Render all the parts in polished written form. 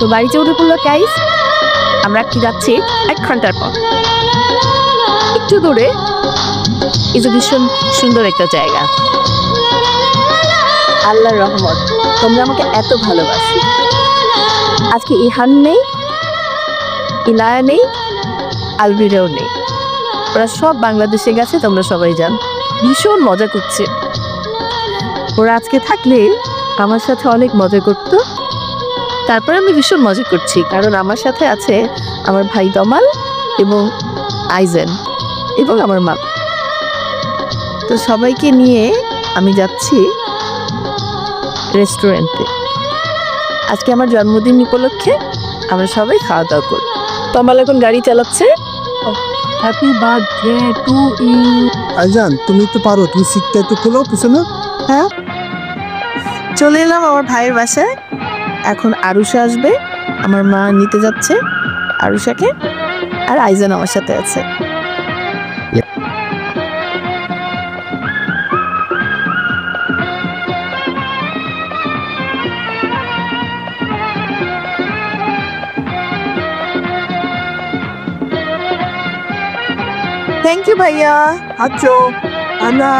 তো গাড়িতে উঠে পড়লো গাইস। আমরা কি যাচ্ছি 1 ঘন্টার পর। একটু দূরে এই যে ভীষণ সুন্দর একটা জায়গা। আল্লাহর রহমত, তোমরা আমাকে এত ভালোবাসো। আজকে ইহান নেই, ইনায়া নেই, আলবিরেও নেই, ওরা সব বাংলাদেশে গেছে। তোমরা সবাই জান, ভীষণ মজা করছে। ওরা আজকে থাকলে আমার সাথে অনেক মজা করতো। তারপর আমি ভীষণ মজা করছি, কারণ আমার সাথে আছে আমার ভাই তমাল এবং আইজেন এবং আমার মা। তো সবাইকে নিয়ে আমি যাচ্ছি রেস্টুরেন্টে। আজকে আমার জন্মদিন উপলক্ষে আমরা সবাই খাওয়া দাওয়া করি। তমাল এখন গাড়ি চালাচ্ছে। Happy birthday to you. Aizan, তুমি তো পারো, তুমি শিখতে একটু খোলো পিছনে। হ্যাঁ, চলে এলাম আমার ভাইয়ের বাসায়। এখন আরুষা আসবে, আমার মা নিতে যাচ্ছে আরুষাকে, আর আইজান আমার সাথে আছে। থ্যাংক ইউ ভাইয়া। আচ্ছা, আমরা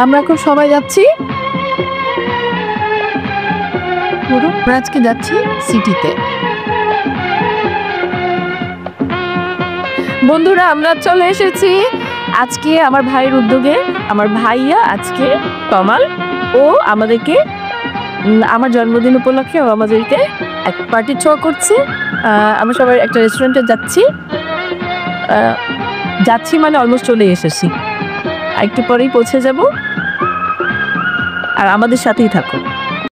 আমরা এখন সবাই যাচ্ছি, আমরা আজকে যাচ্ছি সিটিতে। বন্ধুরা, আমরা চলে এসেছি আজকে আমার ভাইয়ের উদ্যোগে। আমার ভাইয়া আজকে তমাল ও আমাদেরকে আমার জন্মদিন উপলক্ষে ও আমাদেরকে এক পার্টি শো করছে। আমরা সবাই একটা রেস্টুরেন্টে যাচ্ছি মানে অলমোস্ট চলে এসেছি, একটু পরেই পৌঁছে যাব। আর আমাদের সাথেই থাকো।